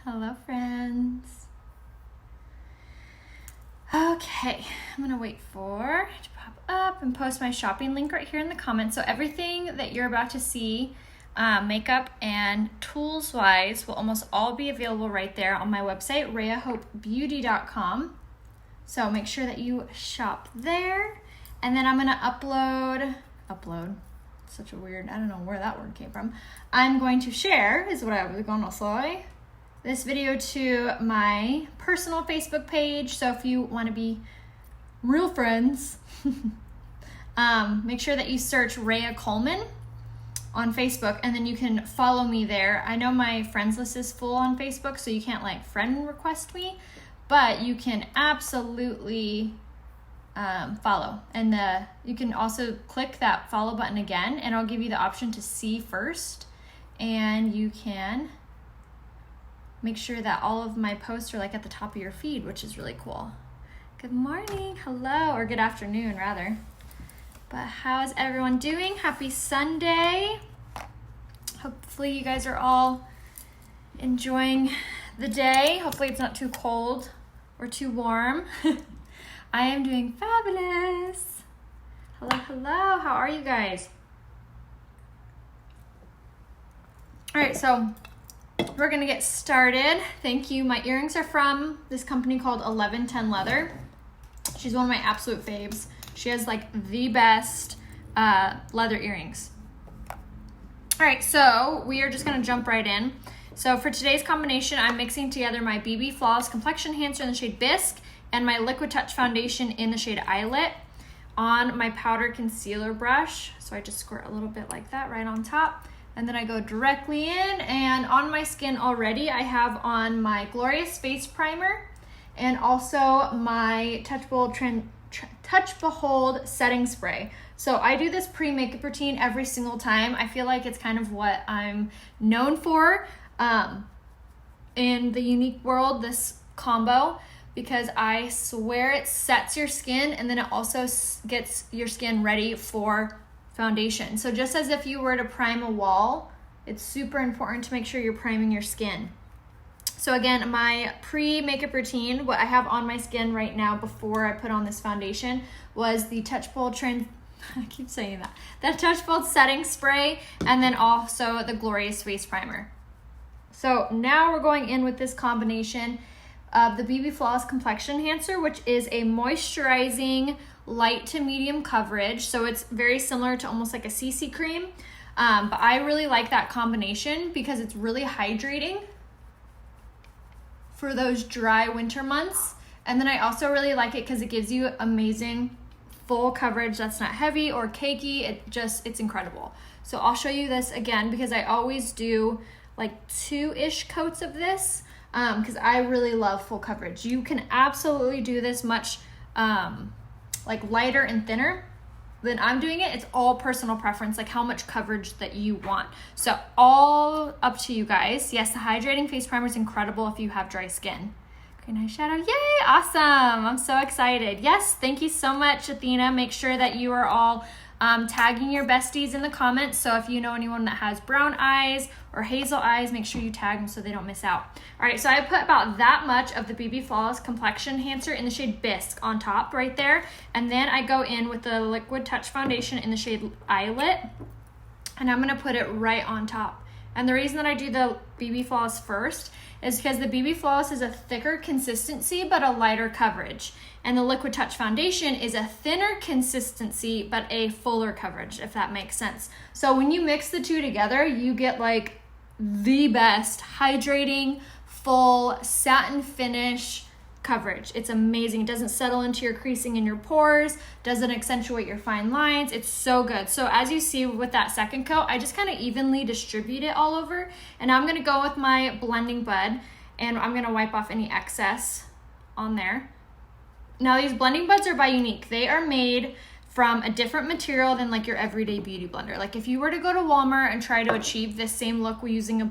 Hello, friends. Okay, I'm gonna wait for it to pop up and post my shopping link right here in the comments. So everything that you're about to see, makeup and tools wise, will almost all be available right there on my website, rheahopebeauty.com. So make sure that you shop there. And then I'm gonna upload, such a weird, I don't know where that word came from. I'm going to share, is what I was gonna say, this video to my personal Facebook page. So if you want to be real friends, make sure that you search Rhea Coleman on Facebook, and then you can follow me there. I know my friends list is full on Facebook, so you can't like friend request me, but you can absolutely follow. And you can also click that follow button again, and I'll give you the option to see first, and you can make sure that all of my posts are like at the top of your feed, which is really cool. Good morning, hello, or good afternoon rather. But how's everyone doing? Happy Sunday. Hopefully you guys are all enjoying the day. Hopefully it's not too cold or too warm. I am doing fabulous. Hello, hello, how are you guys? All right, so we're gonna get started. Thank you. My earrings are from this company called 1110 Leather. She's one of my absolute faves. She has like the best leather earrings. All right, so we are just gonna jump right in. So for today's combination, I'm mixing together my BB Flawless Complexion Enhancer in the shade Bisque and my Liquid Touch Foundation in the shade Eyelet on my powder concealer brush. So I just squirt a little bit like that right on top. And then I go directly in, and on my skin already, I have on my Glorious Face Primer and also my Touch Behold Setting Spray. So I do this pre-makeup routine every single time. I feel like it's kind of what I'm known for in the unique world, this combo, because I swear it sets your skin and then it also gets your skin ready for foundation. So just as if you were to prime a wall, it's super important to make sure you're priming your skin. So again, my pre-makeup routine, what I have on my skin right now before I put on this foundation, was the Touch Bold I keep saying that. The Touch Bold Setting Spray, and then also the Glorious Face Primer. So now we're going in with this combination of the BB Flawless Complexion Enhancer, which is a moisturizing light to medium coverage. So it's very similar to almost like a CC cream. But I really like that combination because it's really hydrating for those dry winter months. And then I also really like it because it gives you amazing full coverage that's not heavy or cakey. It's incredible. So I'll show you this again because I always do like 2-ish coats of this because I really love full coverage. You can absolutely do this much like lighter and thinner than I'm doing it. It's all personal preference, like how much coverage that you want. So all up to you guys. Yes, the hydrating face primer is incredible if you have dry skin. Green eyeshadow, yay, awesome. I'm so excited. Yes, thank you so much, Athena. Make sure that you are all tagging your besties in the comments. So if you know anyone that has brown eyes or hazel eyes, make sure you tag them so they don't miss out. All right, so I put about that much of the BB Flawless Complexion Enhancer in the shade Bisque on top right there. And then I go in with the Liquid Touch Foundation in the shade Eyelet, and I'm gonna put it right on top. And the reason that I do the BB Flawless first is because the BB Flawless is a thicker consistency but a lighter coverage. And the Liquid Touch Foundation is a thinner consistency but a fuller coverage, if that makes sense. So when you mix the two together, you get like the best hydrating, full satin finish coverage. It's amazing. It doesn't settle into your creasing in your pores, doesn't accentuate your fine lines. It's so good. So as you see with that second coat, I just kind of evenly distribute it all over. And now I'm going to go with my blending bud and I'm going to wipe off any excess on there. Now these blending buds are by Unique. They are made from a different material than like your everyday beauty blender. Like if you were to go to Walmart and try to achieve this same look using a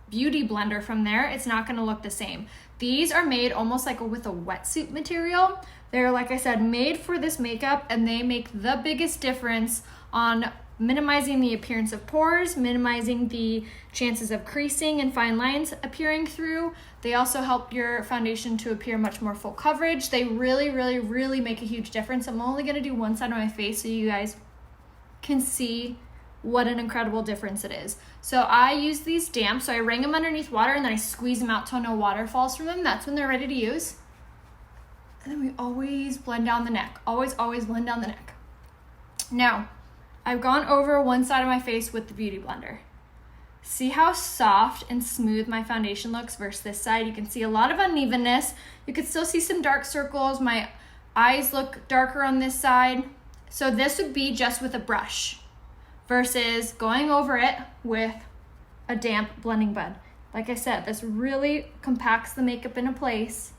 beauty blender from there, it's not going to look the same. These are made almost like with a wetsuit material. They're, like I said, made for this makeup, and they make the biggest difference on minimizing the appearance of pores, minimizing the chances of creasing and fine lines appearing through. They also help your foundation to appear much more full coverage. They really, really, really make a huge difference. I'm only gonna do one side of my face so you guys can see what an incredible difference it is. So I use these damp, so I wring them underneath water and then I squeeze them out till no water falls from them. That's when they're ready to use. And then we always blend down the neck. Always, always blend down the neck. Now, I've gone over one side of my face with the Beauty Blender. See how soft and smooth my foundation looks versus this side? You can see a lot of unevenness. You can still see some dark circles. My eyes look darker on this side. So this would be just with a brush versus going over it with a damp blending bud. Like I said, this really compacts the makeup into place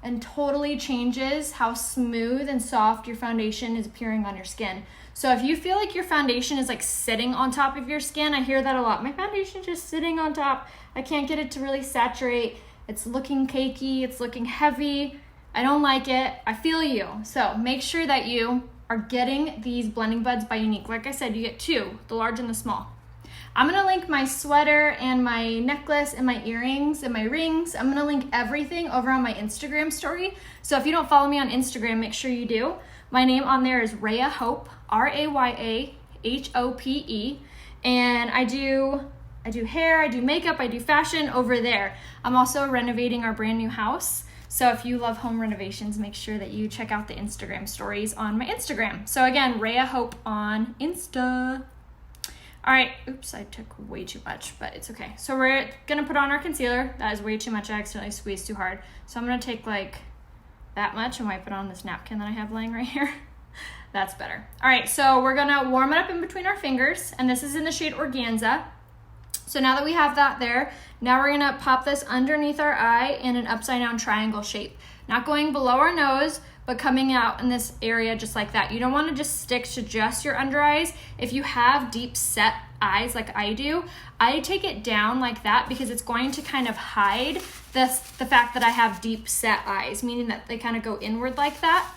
and totally changes how smooth and soft your foundation is appearing on your skin. So if you feel like your foundation is like sitting on top of your skin, I hear that a lot. My foundation is just sitting on top. I can't get it to really saturate. It's looking cakey, it's looking heavy. I don't like it. I feel you. So make sure that you are getting these blending buds by Unique. Like I said, you get two, the large and the small. I'm gonna link my sweater and my necklace and my earrings and my rings. I'm gonna link everything over on my Instagram story. So if you don't follow me on Instagram, make sure you do. My name on there is Raya Hope, RAYAHOPE. And I do hair, I do makeup, I do fashion over there. I'm also renovating our brand new house. So if you love home renovations, make sure that you check out the Instagram stories on my Instagram. So again, Raya Hope on Insta. All right, oops, I took way too much, but it's okay. So we're gonna put on our concealer. That is way too much, I accidentally squeezed too hard. So I'm gonna take like that much and wipe it on this napkin that I have laying right here. That's better. All right, so we're gonna warm it up in between our fingers, and this is in the shade Organza. So now that we have that there, now we're gonna pop this underneath our eye in an upside down triangle shape. Not going below our nose, but coming out in this area just like that. You don't wanna just stick to just your under eyes. If you have deep set eyes like I do, I take it down like that because it's going to kind of hide the fact that I have deep set eyes, meaning that they kind of go inward like that.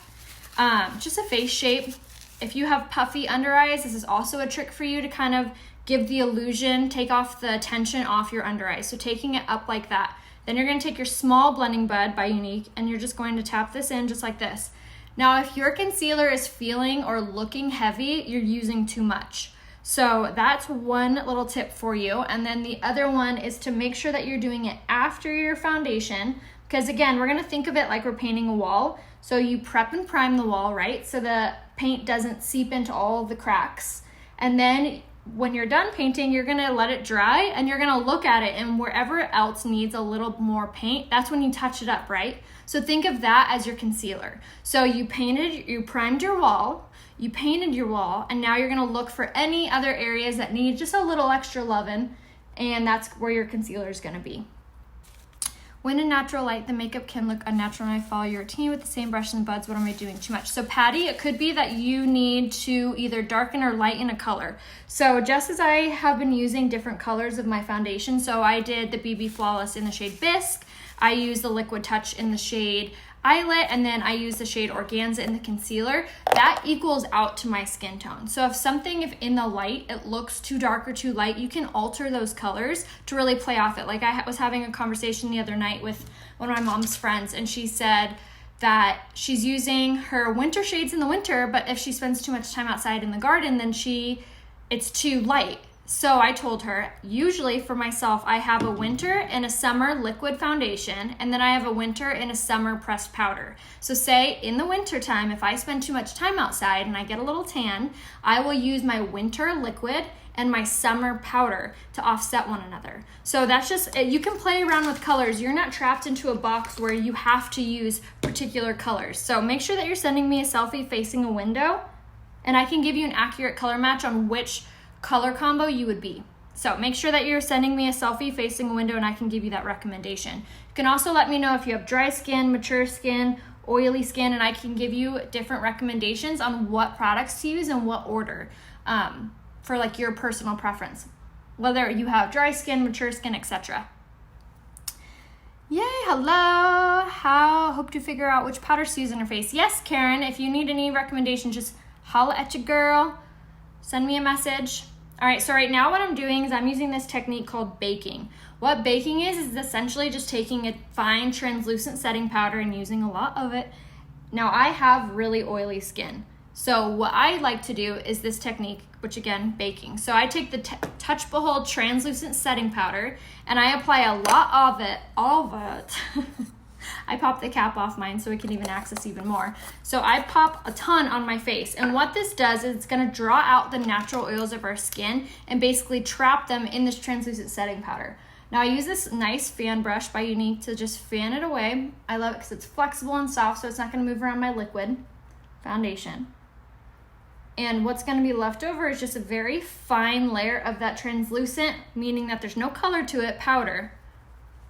Just a face shape. If you have puffy under eyes, this is also a trick for you to kind of give the illusion, take off the tension off your under eyes. So taking it up like that. Then you're gonna take your small blending bud by Unique and you're just going to tap this in just like this. Now, if your concealer is feeling or looking heavy, you're using too much. So that's one little tip for you. And then the other one is to make sure that you're doing it after your foundation, because again, we're gonna think of it like we're painting a wall. So you prep and prime the wall, right? So the paint doesn't seep into all of the cracks. And then when you're done painting, you're gonna let it dry and you're gonna look at it, and wherever else needs a little more paint, that's when you touch it up, right? So think of that as your concealer. So you primed your wall, you painted your wall, and now you're gonna look for any other areas that need just a little extra loving, and that's where your concealer is gonna be. When in natural light, the makeup can look unnatural when I follow your routine with the same brush and buds. What am I doing too much? So Patty, it could be that you need to either darken or lighten a color. So just as I have been using different colors of my foundation, so I did the BB Flawless in the shade Bisque, I used the Liquid Touch in the shade Eyelet, and then I use the shade Organza in the concealer. That equals out to my skin tone. So if in the light it looks too dark or too light, you can alter those colors to really play off it. Like I was having a conversation the other night with one of my mom's friends, and she said that she's using her winter shades in the winter, but if she spends too much time outside in the garden, then it's too light. So I told her, usually for myself, I have a winter and a summer liquid foundation, and then I have a winter and a summer pressed powder. So say in the winter time, if I spend too much time outside and I get a little tan, I will use my winter liquid and my summer powder to offset one another. So that's just, you can play around with colors. You're not trapped into a box where you have to use particular colors. So make sure that you're sending me a selfie facing a window, and I can give you an accurate color match on which color combo you would be. So make sure that you're sending me a selfie facing a window and I can give you that recommendation. You can also let me know if you have dry skin, mature skin, oily skin, and I can give you different recommendations on what products to use and what order for like your personal preference, whether you have dry skin, mature skin, etc. Yay, hello. Hope to figure out which powders to use on your face. Yes, Karen, if you need any recommendations, just holla at your girl. send me a message. All right, so right now what I'm doing is I'm using this technique called baking. What baking is essentially just taking a fine translucent setting powder and using a lot of it. Now I have really oily skin. So what I like to do is this technique, which again, baking. So I take the Touch Behold translucent setting powder and I apply a lot of it, all of it. I pop the cap off mine so it can even access even more. So I pop a ton on my face. And what this does is it's gonna draw out the natural oils of our skin and basically trap them in this translucent setting powder. Now I use this nice fan brush by Unique to just fan it away. I love it because it's flexible and soft, so it's not gonna move around my liquid foundation. And what's gonna be left over is just a very fine layer of that translucent, meaning that there's no color to it, powder.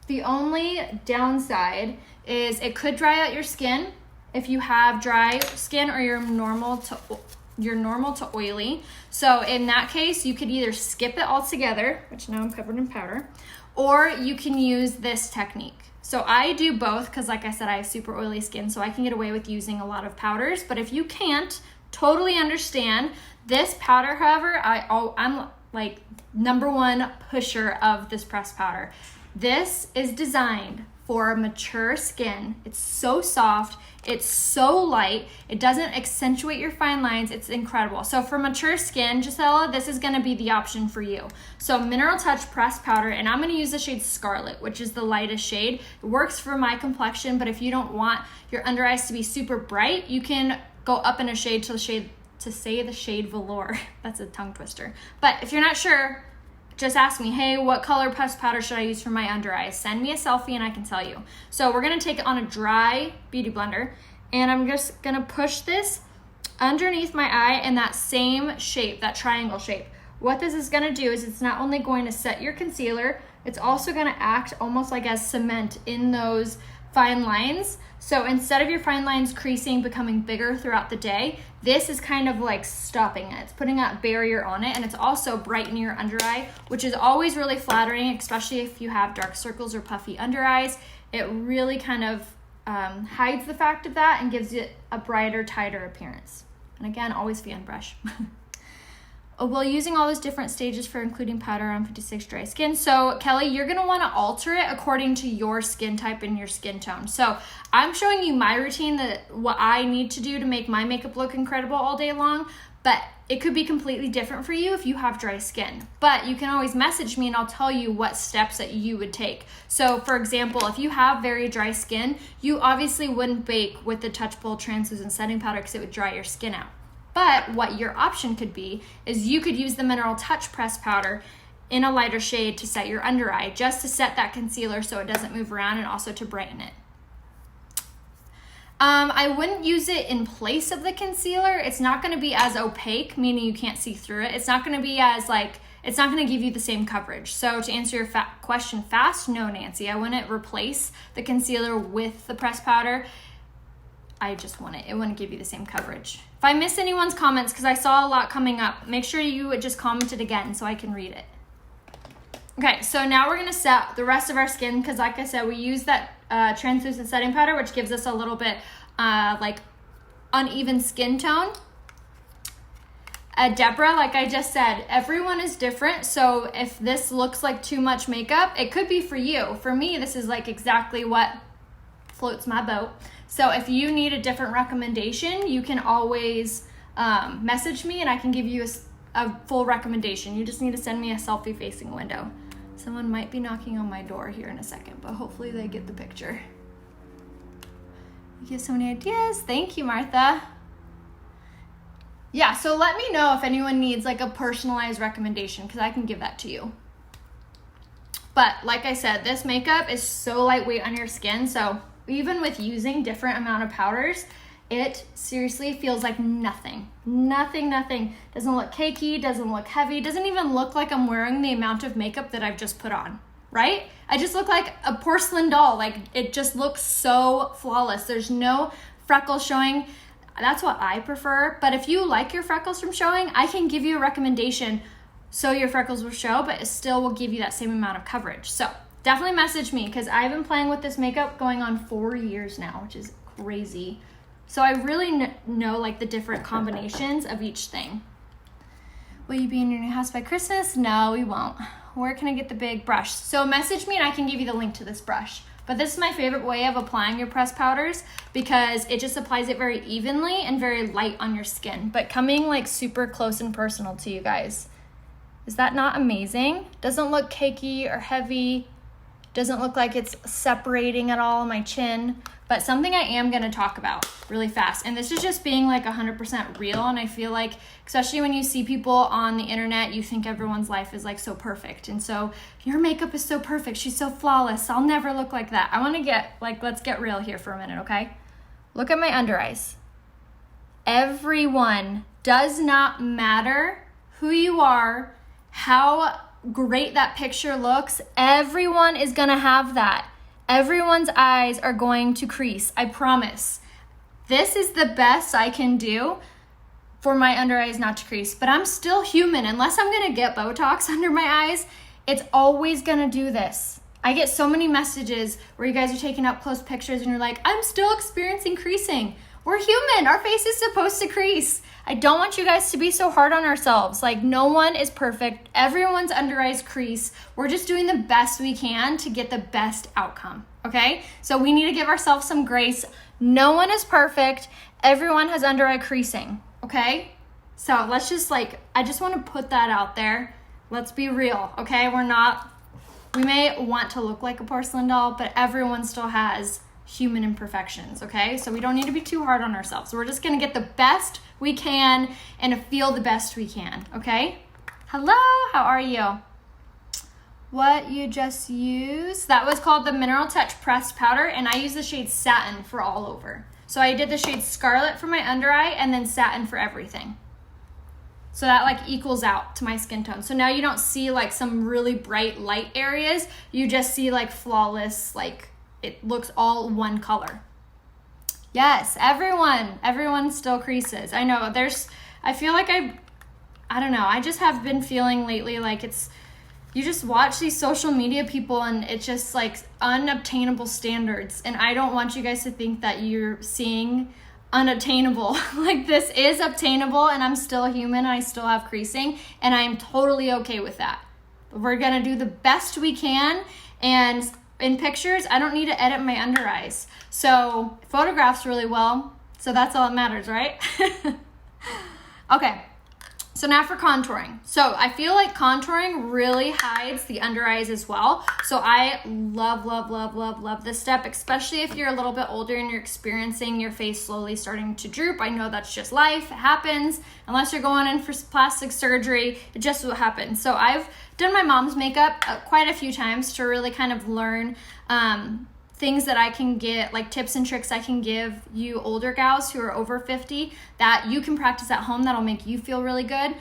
The only downside is it could dry out your skin if you have dry skin or you're normal to oily. So in that case, you could either skip it altogether, which now I'm covered in powder, or you can use this technique. So I do both because like I said, I have super oily skin, so I can get away with using a lot of powders. But if you can't, totally understand. This powder, however, I'm like #1 pusher of this pressed powder. This is designed for mature skin. It's so soft, it's so light, it doesn't accentuate your fine lines, it's incredible. So for mature skin, Gisela, this is gonna be the option for you. So Mineral Touch pressed powder, and I'm gonna use the shade Scarlet, which is the lightest shade. It works for my complexion, but if you don't want your under eyes to be super bright, you can go up in a shade to say the shade Velour. That's a tongue twister. But if you're not sure, just ask me, hey, what color pressed powder should I use for my under eyes? Send me a selfie and I can tell you. So we're gonna take it on a dry beauty blender and I'm just gonna push this underneath my eye in that same shape, that triangle shape. What this is gonna do is it's not only going to set your concealer, it's also gonna act almost like as cement in those fine lines. So instead of your fine lines creasing, becoming bigger throughout the day, this is kind of like stopping it. It's putting that barrier on it, and it's also brightening your under eye, which is always really flattering, especially if you have dark circles or puffy under eyes. It really kind of hides the fact of that and gives it a brighter, tighter appearance. And again, always fan brush. Well, using all those different stages for including powder on 56 dry skin. So Kelly, you're gonna wanna alter it according to your skin type and your skin tone. So I'm showing you my routine, what I need to do to make my makeup look incredible all day long, but it could be completely different for you if you have dry skin. But you can always message me and I'll tell you what steps that you would take. So for example, if you have very dry skin, you obviously wouldn't bake with the Touch Behold translucent setting powder because it would dry your skin out. But what your option could be is you could use the Mineral Touch pressed powder in a lighter shade to set your under eye, just to set that concealer so it doesn't move around and also to brighten it. I wouldn't use it in place of the concealer. It's not gonna be as opaque, meaning you can't see through it. It's not gonna be as it's not gonna give you the same coverage. So to answer your question fast, no, Nancy, I wouldn't replace the concealer with the pressed powder. It wouldn't give you the same coverage. If I miss anyone's comments, because I saw a lot coming up, make sure you just comment it again so I can read it. Okay, so now we're gonna set the rest of our skin, because like I said, we use that translucent setting powder, which gives us a little bit like uneven skin tone. Deborah, like I just said, everyone is different, so if this looks like too much makeup, it could be for you. For me, this is like exactly what floats my boat. So if you need a different recommendation, you can always message me and I can give you a full recommendation. You just need to send me a selfie facing a window. Someone might be knocking on my door here in a second, but hopefully they get the picture. You give so many ideas. Thank you, Martha. Yeah, so let me know if anyone needs like a personalized recommendation because I can give that to you. But like I said, this makeup is so lightweight on your skin, so even with using different amount of powders, it seriously feels like nothing. Nothing. Doesn't look cakey, doesn't look heavy, doesn't even look like I'm wearing the amount of makeup that I've just put on, right? I just look like a porcelain doll. Like, it just looks so flawless. There's no freckles showing. That's what I prefer. But if you like your freckles from showing, I can give you a recommendation so your freckles will show, but it still will give you that same amount of coverage. So definitely message me because I've been playing with this makeup going on 4 years now, which is crazy. So I really know like the different combinations of each thing. Will you be in your new house by Christmas? No, we won't. Where can I get the big brush? So message me and I can give you the link to this brush. But this is my favorite way of applying your pressed powders because it just applies it very evenly and very light on your skin, but coming like super close and personal to you guys. Is that not amazing? Doesn't look cakey or heavy. Doesn't look like it's separating at all on my chin, but something I am gonna talk about really fast. And this is just being like 100% real. And I feel like, especially when you see people on the internet, you think everyone's life is like so perfect. And so your makeup is so perfect. She's so flawless. I'll never look like that. I wanna get like, let's get real here for a minute, okay? Look at my under eyes. Everyone, does not matter who you are, how great that picture looks, everyone is gonna have that. Everyone's eyes are going to crease, I promise. This is the best I can do for my under eyes not to crease, but I'm still human. Unless I'm gonna get Botox under my eyes, it's always gonna do this. I get so many messages where you guys are taking up close pictures and you're like, I'm still experiencing creasing. We're human, our face is supposed to crease. I don't want you guys to be so hard on ourselves. Like, no one is perfect. Everyone's under eyes crease. We're just doing the best we can to get the best outcome, okay? So we need to give ourselves some grace. No one is perfect. Everyone has under eye creasing, okay? So let's just I just want to put that out there. Let's be real, okay? We may want to look like a porcelain doll, but everyone still has human imperfections, okay? So we don't need to be too hard on ourselves. We're just gonna get the best we can and feel the best we can, okay? Hello, how are you? What you just used, that was called the Mineral Touch Pressed Powder, and I use the shade Satin for all over. So I did the shade Scarlet for my under eye and then Satin for everything. So that equals out to my skin tone. So now you don't see some really bright light areas, you just see flawless, it looks all one color. Yes, everyone still creases. I know I feel like I don't know, I just have been feeling lately you just watch these social media people and it's just unobtainable standards. And I don't want you guys to think that you're seeing unobtainable. This is obtainable and I'm still human and I still have creasing and I'm totally okay with that. We're gonna do the best we can, and in pictures, I don't need to edit my under eyes. So it photographs really well. So that's all that matters, right? Okay, so now for contouring. So I feel like contouring really hides the under eyes as well. So I love this step, especially if you're a little bit older and you're experiencing your face slowly starting to droop. I know that's just life, it happens. Unless you're going in for plastic surgery, it just will happen. So I've done my mom's makeup quite a few times to really kind of learn things that I can get, tips and tricks I can give you older gals who are over 50 that you can practice at home that'll make you feel really good.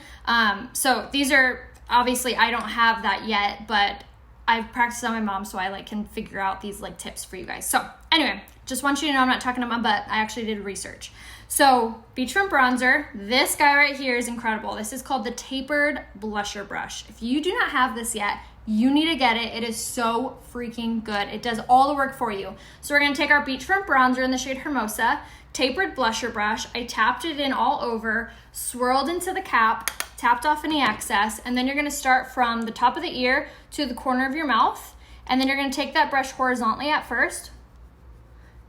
So these are, obviously I don't have that yet, but I've practiced on my mom so I can figure out these tips for you guys. So anyway, just want you to know I'm not talking about my butt. I actually did research. So Beachfront bronzer, this guy right here is incredible. This is called the Tapered Blusher Brush. If you do not have this yet, you need to get it. It is so freaking good. It does all the work for you. So we're gonna take our Beachfront bronzer in the shade Hermosa, tapered blusher brush. I tapped it in all over, swirled into the cap, tapped off any excess, and then you're gonna start from the top of the ear to the corner of your mouth, and then you're gonna take that brush horizontally at first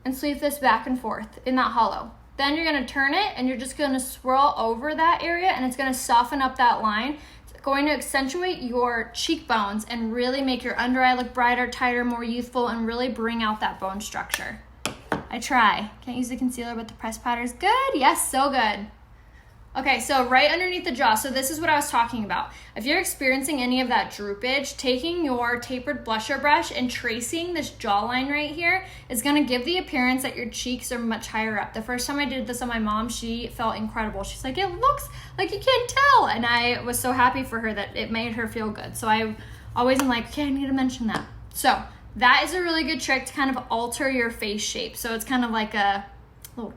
and sweep this back and forth in that hollow. Then you're gonna turn it and you're just gonna swirl over that area and it's gonna soften up that line. It's going to accentuate your cheekbones and really make your under eye look brighter, tighter, more youthful, and really bring out that bone structure. I try. Can't use the concealer, but the pressed powder is good. Yes, so good. Okay, so right underneath the jaw, so this is what I was talking about. If you're experiencing any of that droopage, taking your tapered blusher brush and tracing this jawline right here is gonna give the appearance that your cheeks are much higher up. The first time I did this on my mom, she felt incredible. She's like, it looks like you can't tell. And I was so happy for her that it made her feel good. So I always am like, okay, I need to mention that. So that is a really good trick to kind of alter your face shape. So it's kind of like a little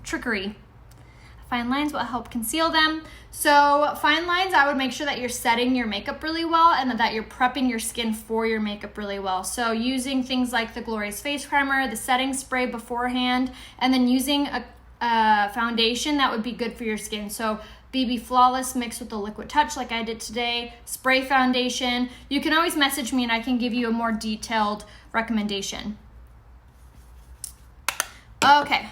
trickery. Fine lines will help conceal them. So fine lines, I would make sure that you're setting your makeup really well and that you're prepping your skin for your makeup really well. So using things like the Glorious Face Primer, the setting spray beforehand, and then using a foundation that would be good for your skin. So BB Flawless mixed with the Liquid Touch like I did today, spray foundation. You can always message me and I can give you a more detailed recommendation. Okay.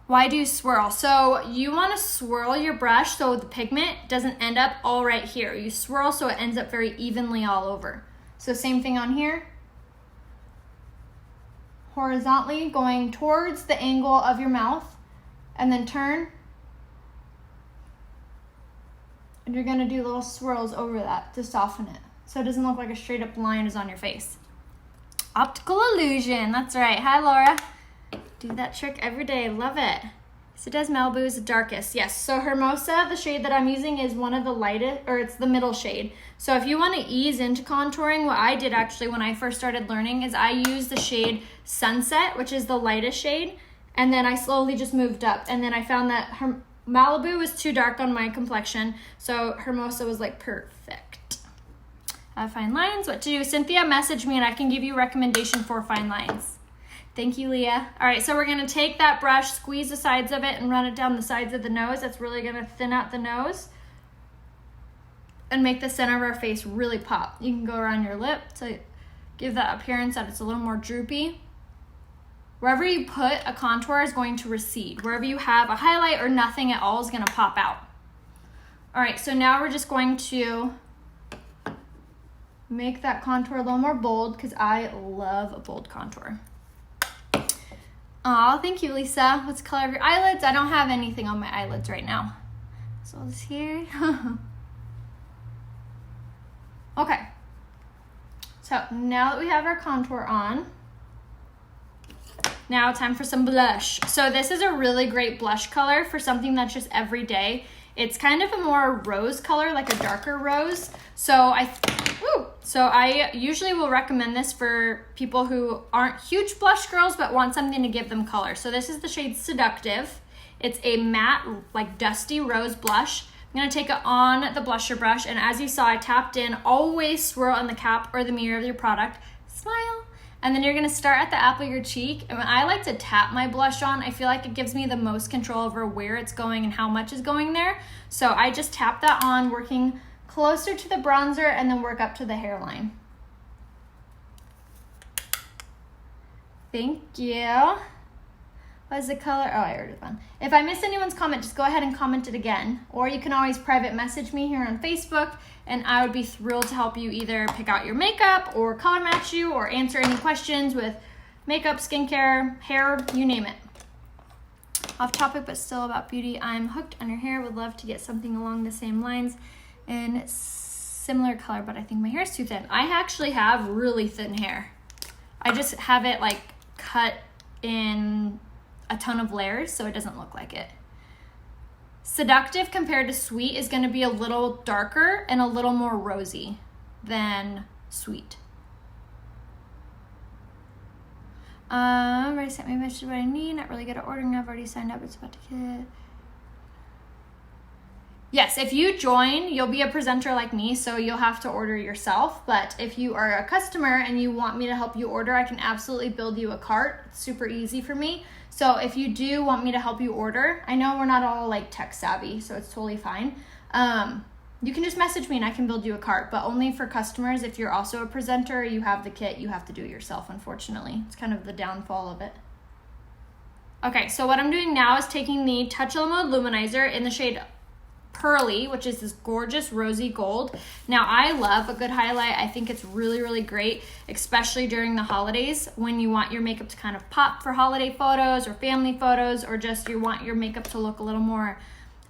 Why do you swirl? So you want to swirl your brush so the pigment doesn't end up all right here. You swirl so it ends up very evenly all over. So same thing on here. Horizontally going towards the angle of your mouth and then turn. And you're gonna do little swirls over that to soften it so it doesn't look like a straight up line is on your face. Optical illusion, that's right. Hi Laura. Do that trick every day, love it. So does Malibu is the darkest. Yes, so Hermosa, the shade that I'm using is one of the lightest, or it's the middle shade. So if you want to ease into contouring, what I did actually when I first started learning is I used the shade Sunset, which is the lightest shade, and then I slowly just moved up. And then I found that Malibu was too dark on my complexion, so Hermosa was like perfect. Fine lines, what to do? Cynthia, message me and I can give you a recommendation for fine lines. Thank you, Leah. All right, so we're gonna take that brush, squeeze the sides of it, and run it down the sides of the nose. That's really gonna thin out the nose and make the center of our face really pop. You can go around your lip to give that appearance that it's a little more droopy. Wherever you put a contour is going to recede. Wherever you have a highlight or nothing at all is gonna pop out. All right, so now we're just going to make that contour a little more bold because I love a bold contour. Aw, thank you, Lisa. What's the color of your eyelids? I don't have anything on my eyelids right now. So this here. Okay. So now that we have our contour on, now time for some blush. So this is a really great blush color for something that's just everyday. It's kind of a more rose color, like a darker rose. So I usually will recommend this for people who aren't huge blush girls but want something to give them color. So this is the shade Seductive. It's a matte, like dusty rose blush. I'm gonna take it on the blusher brush, and as you saw, I tapped in. Always swirl on the cap or the mirror of your product. Smile. And then you're gonna start at the apple of your cheek. And when I like to tap my blush on, I feel like it gives me the most control over where it's going and how much is going there. So I just tap that on, working closer to the bronzer and then work up to the hairline. Thank you. What is the color? Oh, I already done. If I missed anyone's comment, just go ahead and comment it again. Or you can always private message me here on Facebook, and I would be thrilled to help you either pick out your makeup or color match you or answer any questions with makeup, skincare, hair, you name it. Off topic, but still about beauty. I'm hooked on your hair. Would love to get something along the same lines in similar color, but I think my hair is too thin. I actually have really thin hair. I just have it like cut in a ton of layers so it doesn't look like it. Seductive compared to Sweet is going to be a little darker and a little more rosy than Sweet. Already sent me a message what I need. Not really good at ordering. I've already signed up. It's about to get. Yes, if you join, you'll be a presenter like me, so you'll have to order yourself. But if you are a customer and you want me to help you order, I can absolutely build you a cart. It's super easy for me. So if you do want me to help you order, I know we're not all like tech savvy, so it's totally fine. You can just message me and I can build you a cart, but only for customers. If you're also a presenter, you have the kit, you have to do it yourself, unfortunately. It's kind of the downfall of it. Okay, so what I'm doing now is taking the Touch of Mode Luminizer in the shade Pearly, which is this gorgeous rosy gold. Now, I love a good highlight. I think it's really, really great, especially during the holidays when you want your makeup to kind of pop for holiday photos or family photos, or just you want your makeup to look a little more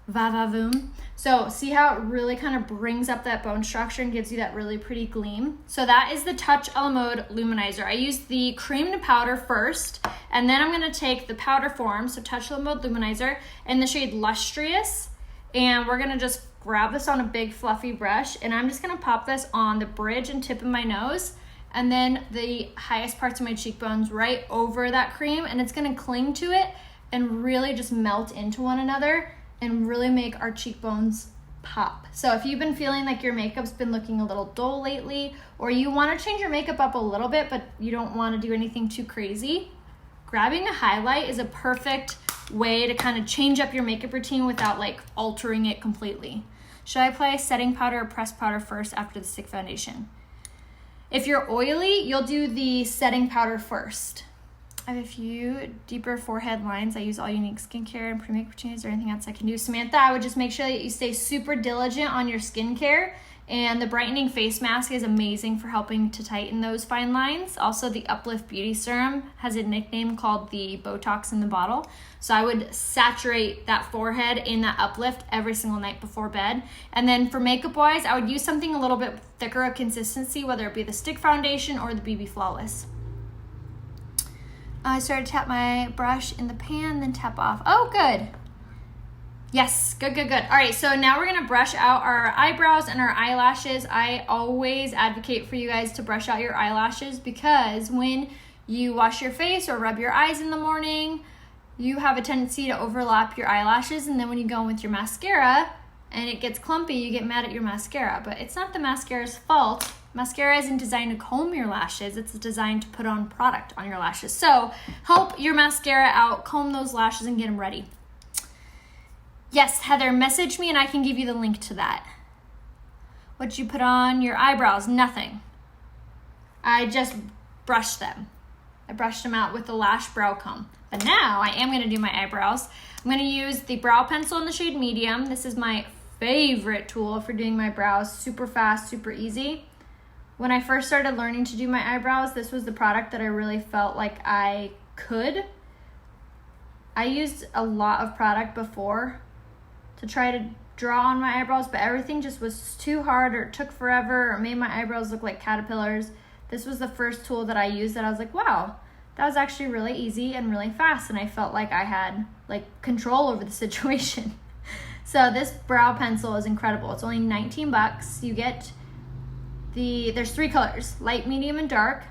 va-va-voom. So see how it really kind of brings up that bone structure and gives you that really pretty gleam. So that is the Touch a la Mode Luminizer. I use the cream to powder first, and then I'm going to take the powder form, so Touch a la Mode Luminizer, in the shade Lustrous. And we're gonna just grab this on a big fluffy brush, and I'm just gonna pop this on the bridge and tip of my nose, and then the highest parts of my cheekbones right over that cream, and it's gonna cling to it and really just melt into one another and really make our cheekbones pop. So if you've been feeling like your makeup's been looking a little dull lately, or you wanna change your makeup up a little bit, but you don't wanna do anything too crazy, grabbing a highlight is a perfect way to kind of change up your makeup routine without like altering it completely. Should I apply setting powder or pressed powder first after the stick foundation? If you're oily, you'll do the setting powder first. I have a few deeper forehead lines. I use All Unique skincare and pre-makeup routines. Is there anything else I can do? Samantha, I would just make sure that you stay super diligent on your skincare. And the brightening face mask is amazing for helping to tighten those fine lines. Also, the Uplift Beauty Serum has a nickname called the Botox in the bottle. So I would saturate that forehead in that Uplift every single night before bed. And then for makeup wise, I would use something a little bit thicker of consistency, whether it be the stick foundation or the BB Flawless. I started to tap my brush in the pan, then tap off. Oh, good. Yes, good. All right, so now we're gonna brush out our eyebrows and our eyelashes. I always advocate for you guys to brush out your eyelashes because when you wash your face or rub your eyes in the morning, you have a tendency to overlap your eyelashes, and then when you go in with your mascara and it gets clumpy, you get mad at your mascara, but it's not the mascara's fault. Mascara isn't designed to comb your lashes, it's designed to put on product on your lashes. So help your mascara out, comb those lashes and get them ready. Yes, Heather, message me and I can give you the link to that. What'd you put on your eyebrows? Nothing. I just brushed them. I brushed them out with the Lash Brow Comb. But now I am going to do my eyebrows. I'm going to use the brow pencil in the shade medium. This is my favorite tool for doing my brows. Super fast, super easy. When I first started learning to do my eyebrows, this was the product that I really felt like I could. I used a lot of product before to try to draw on my eyebrows, but everything just was too hard or it took forever or made my eyebrows look like caterpillars. This was the first tool that I used that I was like, wow, that was actually really easy and really fast, and I felt like I had like control over the situation. So this brow pencil is incredible. It's only 19 bucks. You get there's 3 colors, light, medium, and dark.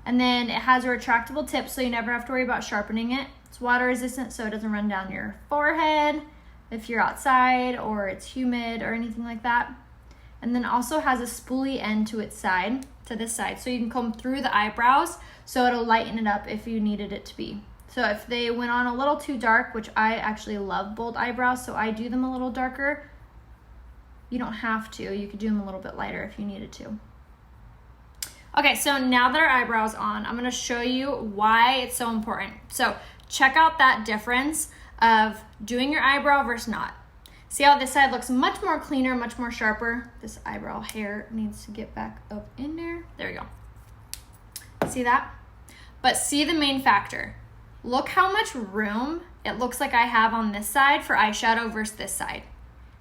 And then it has a retractable tip so you never have to worry about sharpening it. It's water resistant so it doesn't run down your forehead if you're outside or it's humid or anything like that. And then also has a spoolie end to its side, to this side, so you can comb through the eyebrows so it'll lighten it up if you needed it to be. So if they went on a little too dark, which I actually love bold eyebrows, so I do them a little darker. You don't have to, you could do them a little bit lighter if you needed to. Okay, so now that our eyebrows on, I'm gonna show you why it's so important. So check out that difference of doing your eyebrow versus not. See how this side looks much more cleaner, much more sharper? This eyebrow hair needs to get back up in there. There we go. See that? But see the main factor. Look how much room it looks like I have on this side for eyeshadow versus this side.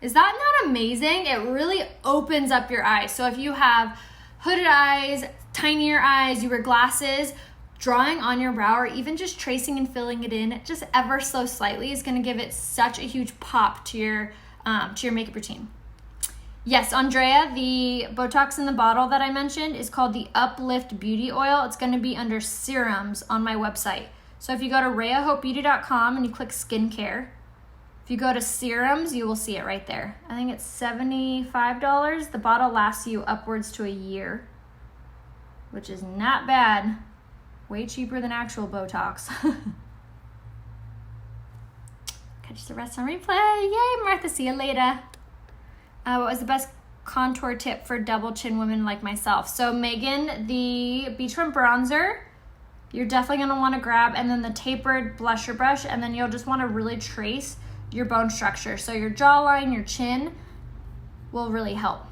Is that not amazing? It really opens up your eyes. So if you have hooded eyes, tinier eyes, you wear glasses, drawing on your brow or even just tracing and filling it in just ever so slightly is gonna give it such a huge pop to your makeup routine. Yes, Andrea, the Botox in the bottle that I mentioned is called the Uplift Beauty Oil. It's gonna be under serums on my website. So if you go to RheaHopeBeauty.com and you click skincare, if you go to serums, you will see it right there. I think it's $75. The bottle lasts you upwards to a year, which is not bad. Way cheaper than actual Botox. Catch the rest on replay. Yay, Martha, see you later. What was the best contour tip for double chin women like myself? So Megan, the Beachfront bronzer, you're definitely gonna wanna grab, and then the tapered blusher brush, and then you'll just wanna really trace your bone structure. So your jawline, your chin will really help.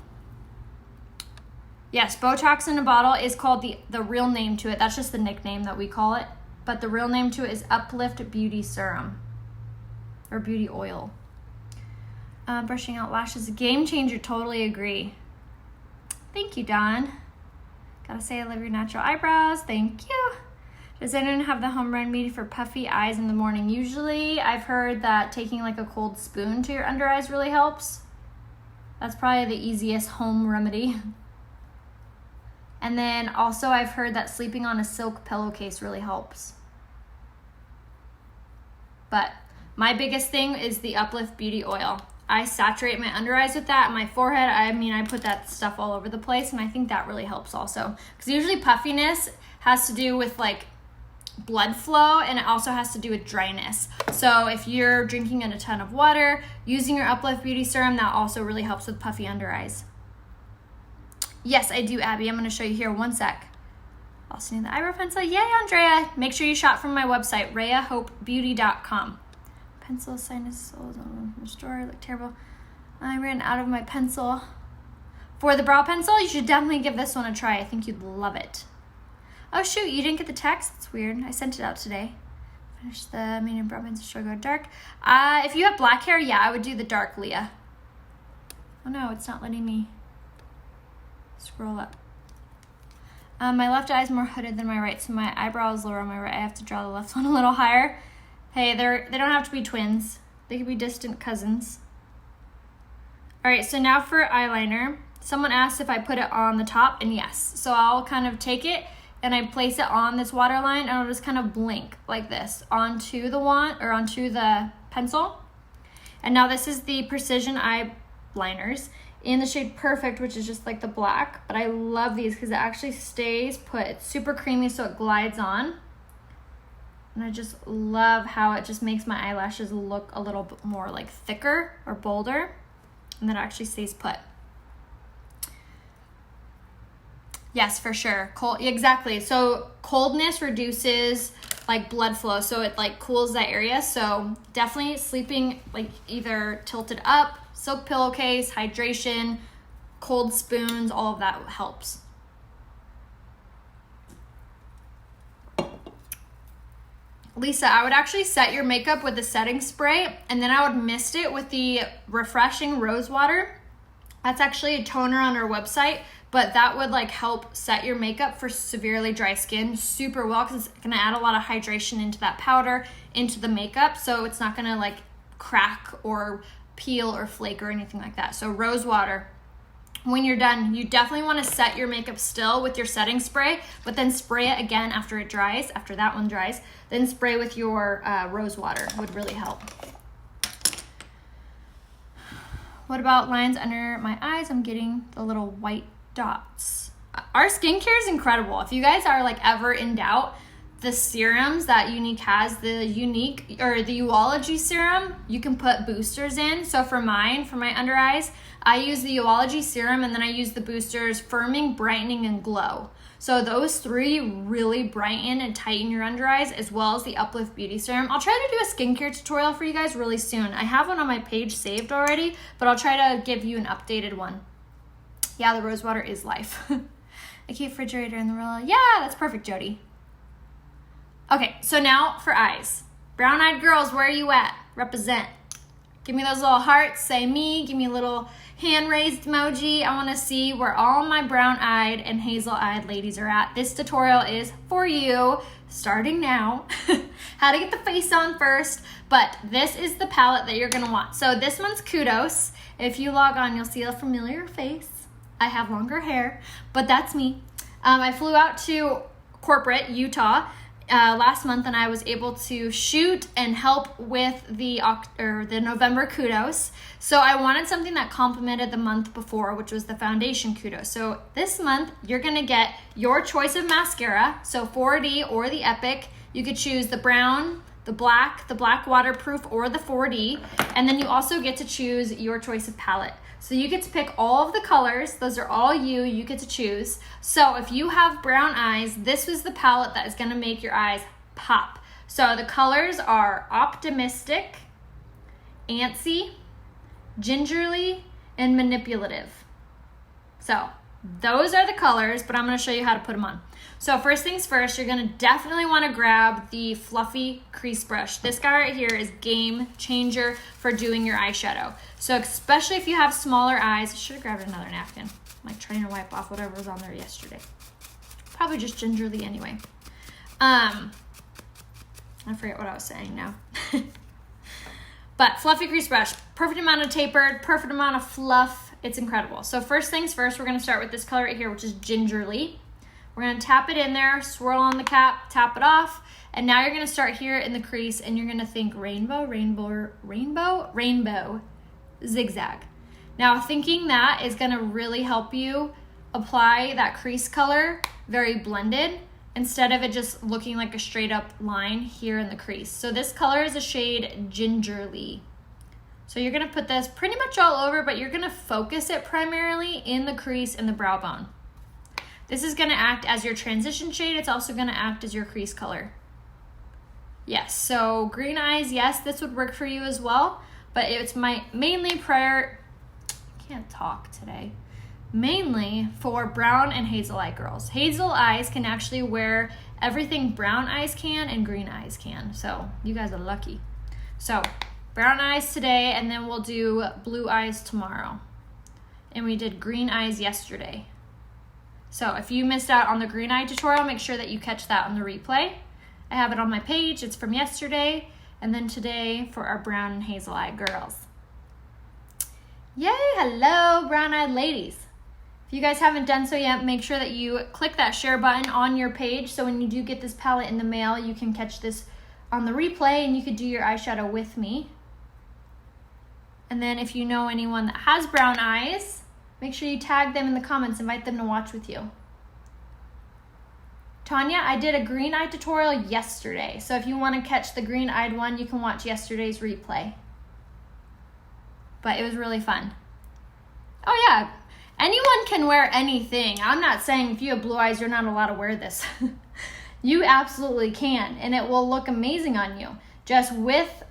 Yes, Botox in a bottle is called the real name to it. That's just the nickname that we call it. But the real name to it is Uplift Beauty Serum or Beauty Oil. Brushing out lashes, a game changer, totally agree. Thank you, Dawn. Gotta say I love your natural eyebrows. Thank you. Does anyone have the home remedy for puffy eyes in the morning? Usually I've heard that taking like a cold spoon to your under eyes really helps. That's probably the easiest home remedy. And then also I've heard that sleeping on a silk pillowcase really helps. But my biggest thing is the Uplift Beauty Oil. I saturate my under eyes with that, and my forehead, I put that stuff all over the place, and I think that really helps also. Because usually puffiness has to do with like blood flow, and it also has to do with dryness. So if you're drinking in a ton of water, using your Uplift Beauty Serum, that also really helps with puffy under eyes. Yes, I do, Abby. I'm going to show you here. One sec. Also need the eyebrow pencil. Yay, Andrea. Make sure you shop from my website, RheaHopeBeauty.com. Pencil, sinus, restore, look terrible. I ran out of my pencil. For the brow pencil, you should definitely give this one a try. I think you'd love it. Oh shoot, you didn't get the text? That's weird. I sent it out today. Finish the medium brow pencil, should I go dark? If you have black hair, yeah, I would do the dark, Leah. Oh no, it's not letting me scroll up. My left eye is more hooded than my right, so my eyebrow is lower on my right. I have to draw the left one a little higher. Hey, they don't have to be twins. They could be distant cousins. All right, so now for eyeliner. Someone asked if I put it on the top, and yes. So I'll kind of take it and I place it on this waterline, and I'll just kind of blink like this onto the wand or onto the pencil. And now this is the Precision eyeliners in the shade Perfect, which is just like the black. But I love these because it actually stays put. It's super creamy, so it glides on. And I just love how it just makes my eyelashes look a little bit more like thicker or bolder. And then it actually stays put. Yes, for sure. Cold, exactly. So coldness reduces like blood flow, so it like cools that area. So definitely sleeping like either tilted up, silk pillowcase, hydration, cold spoons, all of that helps. Lisa, I would actually set your makeup with the setting spray, and then I would mist it with the refreshing rose water. That's actually a toner on our website, but that would like help set your makeup for severely dry skin super well, because it's gonna add a lot of hydration into that powder, into the makeup, so it's not gonna like crack or peel or flake or anything like that. So rose water. When you're done, you definitely want to set your makeup still with your setting spray, but then spray it again after it dries, after that one dries, then spray with your rose water. Would really help. What about lines under my eyes? I'm getting the little white dots. Our skincare is incredible. If you guys are like ever in doubt, the serums that Unique has, the Unique or the Uology serum, you can put boosters in. So for mine, for my under eyes, I use the Uology serum, and then I use the boosters Firming, Brightening, and Glow. So those three really brighten and tighten your under eyes, as well as the Uplift Beauty Serum. I'll try to do a skincare tutorial for you guys really soon. I have one on my page saved already, but I'll try to give you an updated one. Yeah, the rose water is life. I keep refrigerator in the roller. Yeah, that's perfect, Jody. Okay, so now for eyes. Brown-eyed girls, where are you at? Represent. Give me those little hearts, say me, give me a little hand-raised emoji. I wanna see where all my brown-eyed and hazel-eyed ladies are at. This tutorial is for you, starting now. How to get the face on first, but this is the palette that you're gonna want. So this one's Kudos. If you log on, you'll see a familiar face. I have longer hair, but that's me. I flew out to corporate, Utah, last month, and I was able to shoot and help with the November Kudos. So I wanted something that complemented the month before, which was the foundation Kudos. So this month, you're gonna get your choice of mascara, so 4D or the Epic. You could choose the brown, the black waterproof, or the 4D, and then you also get to choose your choice of palette. So you get to pick all of the colors. Those are all you get to choose. So if you have brown eyes, this is the palette that is gonna make your eyes pop. So the colors are Optimistic, Antsy, Gingerly, and Manipulative. So those are the colors, but I'm gonna show you how to put them on. So first things first, you're gonna definitely wanna grab the fluffy crease brush. This guy right here is game changer for doing your eyeshadow. So especially if you have smaller eyes, I should have grabbed another napkin. I'm like trying to wipe off whatever was on there yesterday. Probably just gingerly anyway. I forget what I was saying now. But fluffy crease brush, perfect amount of tapered, perfect amount of fluff. It's incredible. So first things first, we're gonna start with this color right here, which is Gingerly. We're gonna tap it in there, swirl on the cap, tap it off, and now you're gonna start here in the crease, and you're gonna think rainbow, rainbow, rainbow, rainbow, zigzag. Now thinking that is gonna really help you apply that crease color very blended, instead of it just looking like a straight up line here in the crease. So this color is a shade Gingerly. So you're gonna put this pretty much all over, but you're gonna focus it primarily in the crease and the brow bone. This is gonna act as your transition shade. It's also gonna act as your crease color. Yes, so green eyes, yes, this would work for you as well, but it's mainly mainly for brown and hazel eye girls. Hazel eyes can actually wear everything brown eyes can and green eyes can, so you guys are lucky. So brown eyes today, and then we'll do blue eyes tomorrow. And we did green eyes yesterday. So if you missed out on the green eye tutorial, make sure that you catch that on the replay. I have it on my page, it's from yesterday, and then today for our brown and hazel eye girls. Yay, hello brown-eyed ladies. If you guys haven't done so yet, make sure that you click that share button on your page, so when you do get this palette in the mail, you can catch this on the replay and you could do your eyeshadow with me. And then if you know anyone that has brown eyes, make sure you tag them in the comments, invite them to watch with you. Tanya, I did a green eye tutorial yesterday, so if you want to catch the green eyed one, you can watch yesterday's replay. But it was really fun. Oh yeah, anyone can wear anything. I'm not saying if you have blue eyes, you're not allowed to wear this. You absolutely can, and it will look amazing on you. Just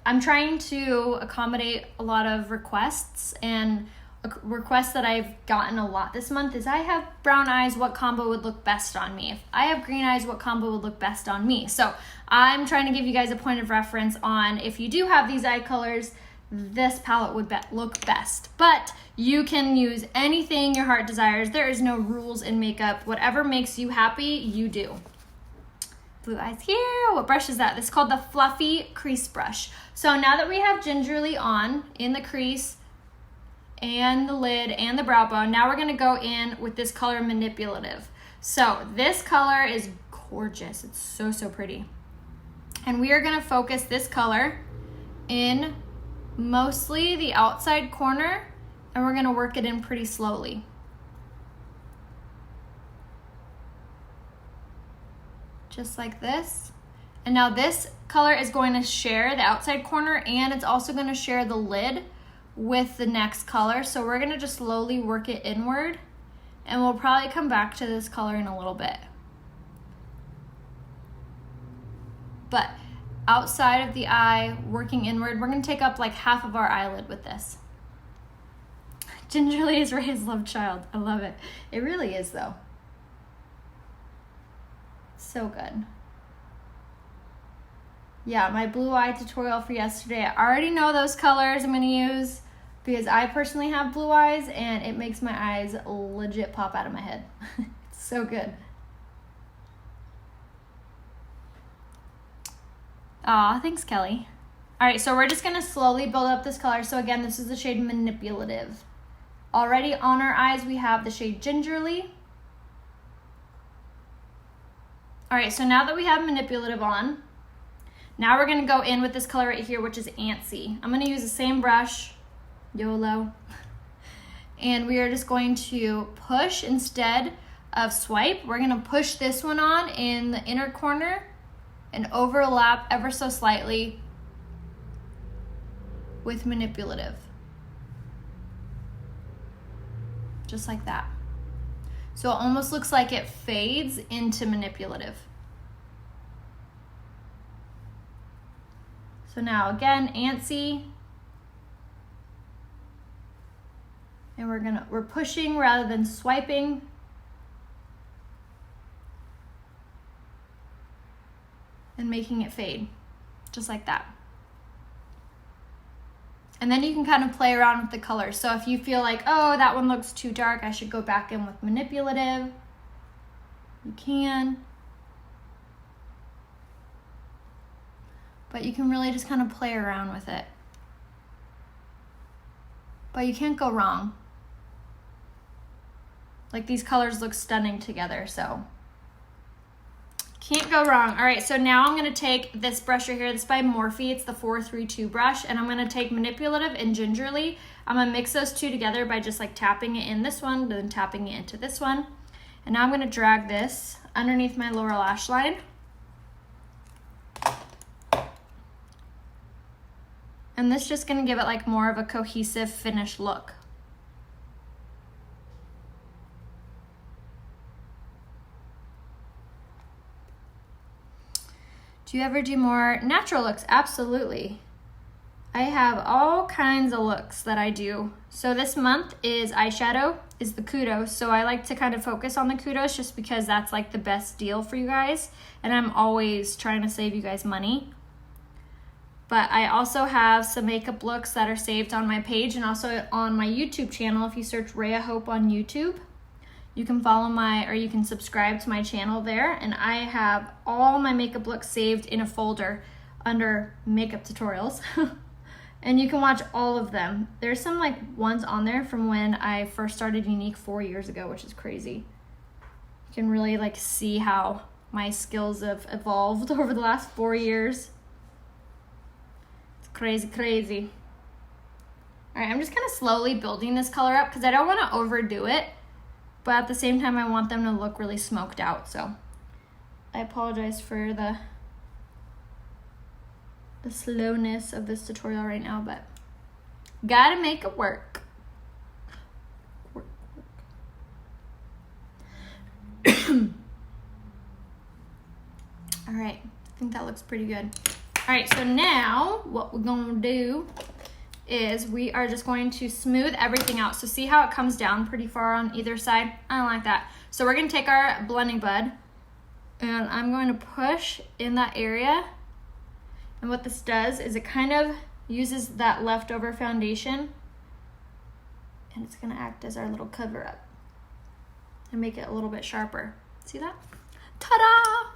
I'm trying to accommodate a lot of requests, and a request that I've gotten a lot this month is I have brown eyes, what combo would look best on me? If I have green eyes, what combo would look best on me? So I'm trying to give you guys a point of reference on if you do have these eye colors, this palette would look best. But you can use anything your heart desires. There is no rules in makeup. Whatever makes you happy, you do. Blue eyes here. What brush is that? This is called the Fluffy Crease Brush. So now that we have Gingerly on in the crease and the lid and the brow bone, now we're gonna go in with this color Manipulative. So this color is gorgeous. It's so, so pretty. And we are gonna focus this color in mostly the outside corner, and we're gonna work it in pretty slowly. Just like this. And now this color is going to share the outside corner, and it's also gonna share the lid with the next color. So we're gonna just slowly work it inward, and we'll probably come back to this color in a little bit. But outside of the eye, working inward, we're gonna take up like half of our eyelid with this. Gingerly is Ray's love child. I love it. It really is though. So good. Yeah, my blue eye tutorial for yesterday, I already know those colors I'm gonna use because I personally have blue eyes and it makes my eyes legit pop out of my head. It's so good. Aw, thanks, Kelly. All right, so we're just gonna slowly build up this color. So again, this is the shade Manipulative. Already on our eyes, we have the shade Gingerly. All right, so now that we have Manipulative on, now we're gonna go in with this color right here, which is Antsy. I'm gonna use the same brush, YOLO, and we are just going to push instead of swipe. We're gonna push this one on in the inner corner and overlap ever so slightly with Manipulative. Just like that. So it almost looks like it fades into Manipulative. So now again, Antsy. And we're pushing rather than swiping. And making it fade, just like that. And then you can kind of play around with the colors. So if you feel like, oh, that one looks too dark, I should go back in with Manipulative, you can. But you can really just kind of play around with it. But you can't go wrong. Like these colors look stunning together, so can't go wrong. All right, so now I'm gonna take this brush right here. This is by Morphe. It's the 432 brush, and I'm gonna take Manipulative and Gingerly. I'm gonna mix those two together by just like tapping it in this one, then tapping it into this one. And now I'm gonna drag this underneath my lower lash line. And this is just gonna give it like more of a cohesive finished look. Do you ever do more natural looks? Absolutely. I have all kinds of looks that I do. So this month is eyeshadow, is the kudos. So I like to kind of focus on the kudos just because that's like the best deal for you guys. And I'm always trying to save you guys money. But I also have some makeup looks that are saved on my page and also on my YouTube channel. If you search Rhea Hope on YouTube, you can follow or you can subscribe to my channel there. And I have all my makeup looks saved in a folder under makeup tutorials. And you can watch all of them. There's some like ones on there from when I first started Unique 4 years ago, which is crazy. You can really like see how my skills have evolved over the last 4 years. It's crazy, crazy. All right, I'm just kind of slowly building this color up because I don't want to overdo it, but at the same time I want them to look really smoked out. So I apologize for the slowness of this tutorial right now, but gotta make it work. All right, I think that looks pretty good. All right, so now what we're gonna do is we are just going to smooth everything out. So see how it comes down pretty far on either side? I don't like that. So we're gonna take our blending bud and I'm going to push in that area. And what this does is it kind of uses that leftover foundation and it's gonna act as our little cover up and make it a little bit sharper. See that? Ta-da!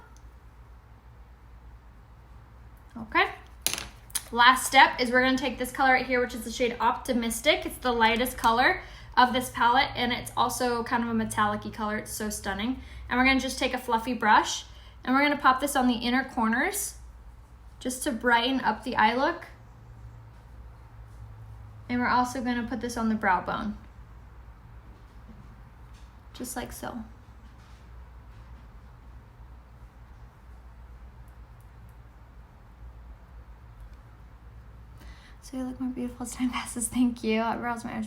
Okay. Last step is we're gonna take this color right here, which is the shade Optimistic. It's the lightest color of this palette and it's also kind of a metallic-y color. It's so stunning. And we're gonna just take a fluffy brush and we're gonna pop this on the inner corners just to brighten up the eye look. And we're also gonna put this on the brow bone. Just like so. So you look more beautiful as time passes, thank you. Brows my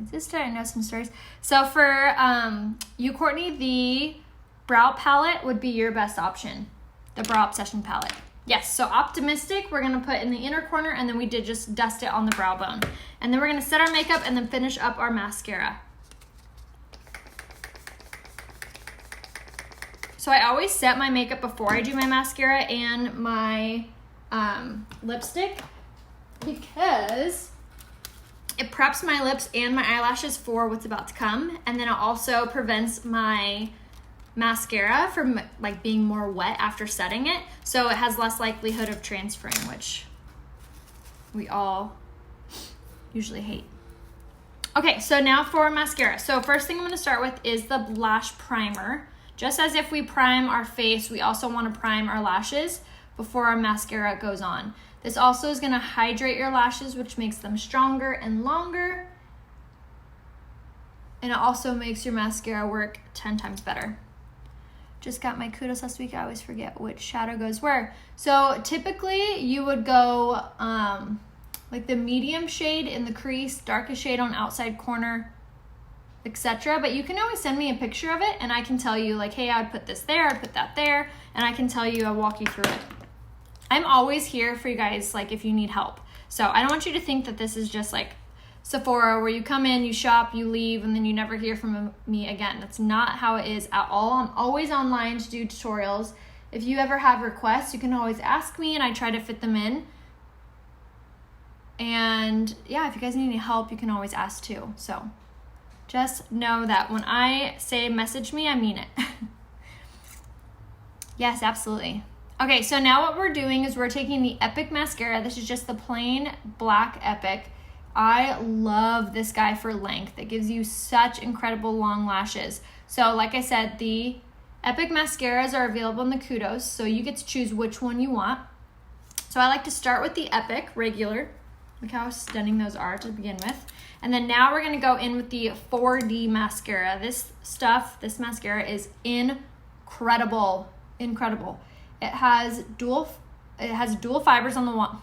sister, I know some stories. So for you, Courtney, the brow palette would be your best option. The Brow Obsession palette. Yes, so Optimistic, we're gonna put in the inner corner and then we did just dust it on the brow bone. And then we're gonna set our makeup and then finish up our mascara. So I always set my makeup before I do my mascara and my lipstick because it preps my lips and my eyelashes for what's about to come. And then it also prevents my mascara from like being more wet after setting it, so it has less likelihood of transferring, which we all usually hate. Okay, so now for mascara. So first thing I'm going to start with is the lash primer. Just as if we prime our face, we also want to prime our lashes before our mascara goes on. This also is going to hydrate your lashes, which makes them stronger and longer, and it also makes your mascara work 10 times better. Just got my kudos last week. I always forget which shadow goes where. So typically you would go like the medium shade in the crease, darkest shade on outside corner, etc. But you can always send me a picture of it and I can tell you like, hey, I'd put this there, I'd put that there, and I can tell you, I'll walk you through it. I'm always here for you guys, like if you need help. So I don't want you to think that this is just like Sephora where you come in, you shop, you leave, and then you never hear from me again. That's not how it is at all. I'm always online to do tutorials. If you ever have requests, you can always ask me and I try to fit them in. And yeah, if you guys need any help, you can always ask too. So just know that when I say message me, I mean it. Yes, absolutely. Okay, so now what we're doing is we're taking the Epic mascara. This is just the plain black Epic. I love this guy for length. It gives you such incredible long lashes. So like I said, the Epic mascaras are available in the kudos, so you get to choose which one you want. So I like to start with the Epic regular, Look how stunning those are to begin with. And then now we're gonna go in with the 4D mascara. This mascara is incredible, incredible. It has dual fibers on the wand.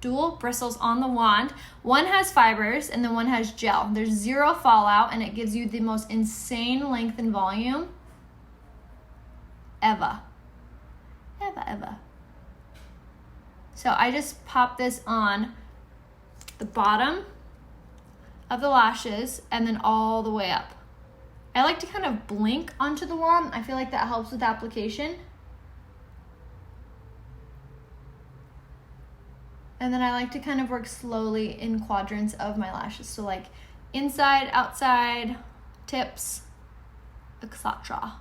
Dual bristles on the wand. One has fibers and then one has gel. There's zero fallout and it gives you the most insane length and volume ever. So I just pop this on the bottom of the lashes and then all the way up. I like to kind of blink onto the wand. I feel like that helps with application. And then I like to kind of work slowly in quadrants of my lashes. So like inside, outside, tips, etc.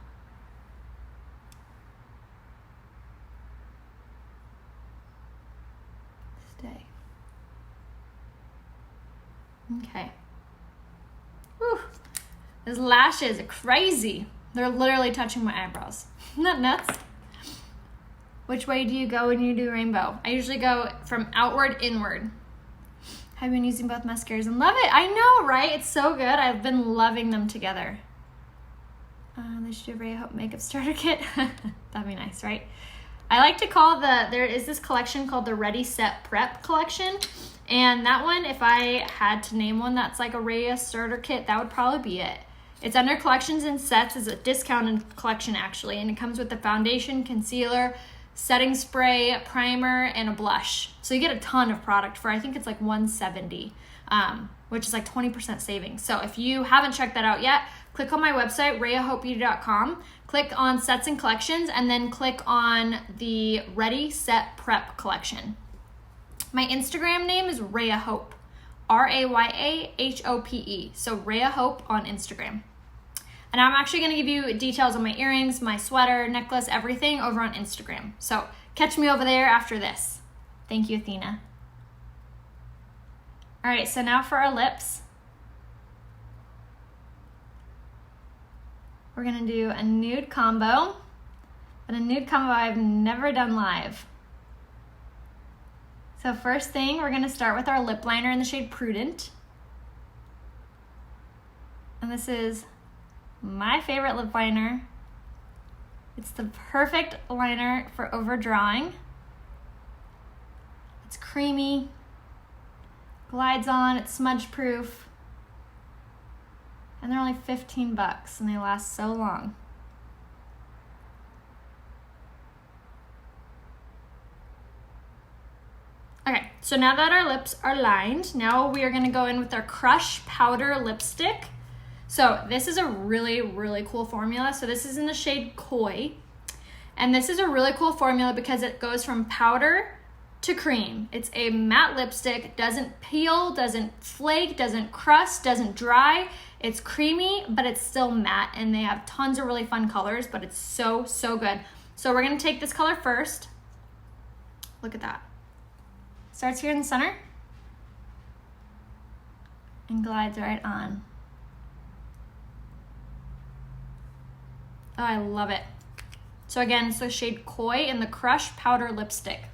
Stay. Okay. Whew. Those lashes are crazy. They're literally touching my eyebrows. Isn't that nuts? Which way do you go when you do rainbow? I usually go from outward inward. I've been using both mascaras and love it. I know, right? It's so good. I've been loving them together. They should do a Ray Hope makeup starter kit. That'd be nice, right? I like to call there is this collection called the Ready Set Prep collection. And that one, if I had to name one that's like a Raya starter kit, that would probably be it. It's under collections and sets. It's a discounted collection actually. And it comes with the foundation, concealer, setting spray, primer, and a blush. So you get a ton of product for, I think it's like $170, which is like 20% savings. So if you haven't checked that out yet, click on my website, rayahopebeauty.com, click on sets and collections, and then click on the Ready Set Prep collection. My Instagram name is Raya Hope, RAYAHOPE. So Raya Hope on Instagram. And I'm actually going to give you details on my earrings, my sweater, necklace, everything over on Instagram. So catch me over there after this. Thank you, Athena. All right, so now for our lips. We're going to do a nude combo, but a nude combo I've never done live. So first thing, we're going to start with our lip liner in the shade Prudent. And this is my favorite lip liner. It's the perfect liner for overdrawing. It's creamy, glides on, it's smudge proof, and they're only $15 and they last so long. Okay, so now that our lips are lined, now we are gonna go in with our Crush Powder Lipstick. So this is a really, really cool formula. So this is in the shade Koi. And this is a really cool formula because it goes from powder to cream. It's a matte lipstick, doesn't peel, doesn't flake, doesn't crust, doesn't dry. It's creamy, but it's still matte, and they have tons of really fun colors, but it's so, so good. So we're gonna take this color first. Look at that. Starts here in the center and glides right on. Oh, I love it. So again, it's the shade Koi in the Crush Powder Lipstick.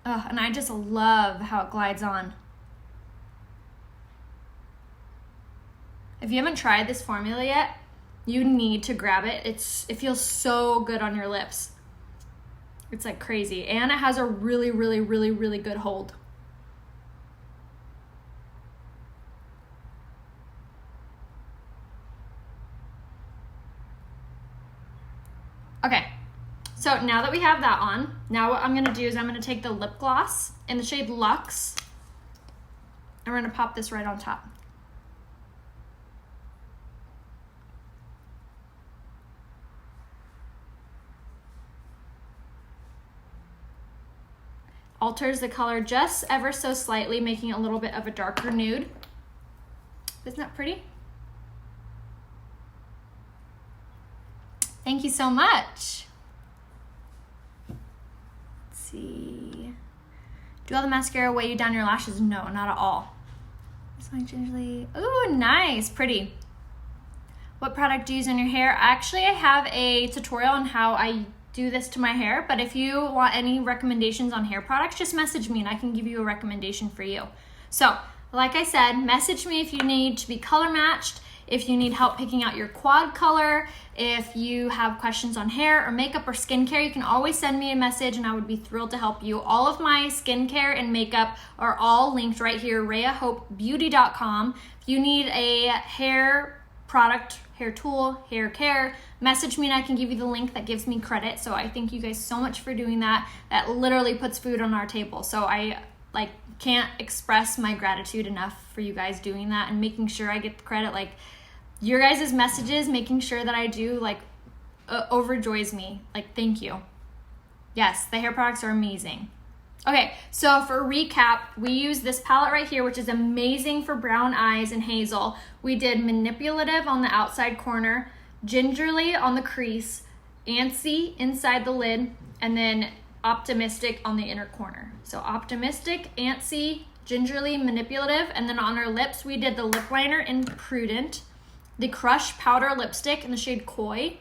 Oh, and I just love how it glides on. If you haven't tried this formula yet, you need to grab it. It feels so good on your lips. It's like crazy. And it has a really, really, really, really good hold. Okay, so now that we have that on, now what I'm gonna do is I'm gonna take the lip gloss in the shade Luxe, and we're gonna pop this right on top. Alters the color just ever so slightly, making it a little bit of a darker nude. Isn't that pretty? Thank you so much. Let's see. Do all the mascara weigh you down your lashes? No, not at all. It's like gingerly. Ooh, nice, pretty. what product do you use on your hair? Actually, I have a tutorial on how I do this to my hair, but if you want any recommendations on hair products, just message me and I can give you a recommendation for you. So, like I said, message me if you need to be color matched, if you need help picking out your quad color, if you have questions on hair or makeup or skincare, you can always send me a message and I would be thrilled to help you. All of my skincare and makeup are all linked right here, RheaHopeBeauty.com. If you need a hair product, hair tool, hair care, message me and I can give you the link. That gives me credit. So I thank you guys so much for doing that. That literally puts food on our table. So I can't express my gratitude enough for you guys doing that and making sure I get the credit. Like, your guys' messages, making sure that I do, overjoys me. Thank you. Yes, the hair products are amazing. Okay, so for recap, we use this palette right here, which is amazing for brown eyes and hazel. We did manipulative on the outside corner, gingerly on the crease, antsy inside the lid, and then optimistic on the inner corner. So optimistic, antsy, gingerly, manipulative, and then on our lips, we did the lip liner in Prudent, the Crush Powder Lipstick in the shade Koi,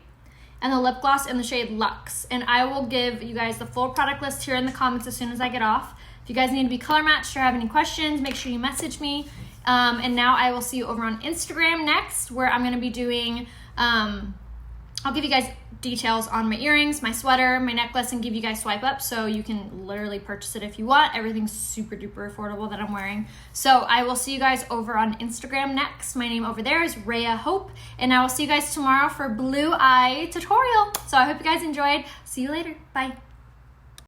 and the lip gloss in the shade Luxe. And I will give you guys the full product list here in the comments as soon as I get off. If you guys need to be color matched or have any questions, make sure you message me. And now I will see you over on Instagram next, where I'm going to be doing, I'll give you guys details on my earrings, my sweater, my necklace, and give you guys swipe up so you can literally purchase it if you want. Everything's super duper affordable that I'm wearing. So I will see you guys over on Instagram next. My name over there is Rhea Hope, and I will see you guys tomorrow for blue eye tutorial. So I hope you guys enjoyed. See you later. Bye.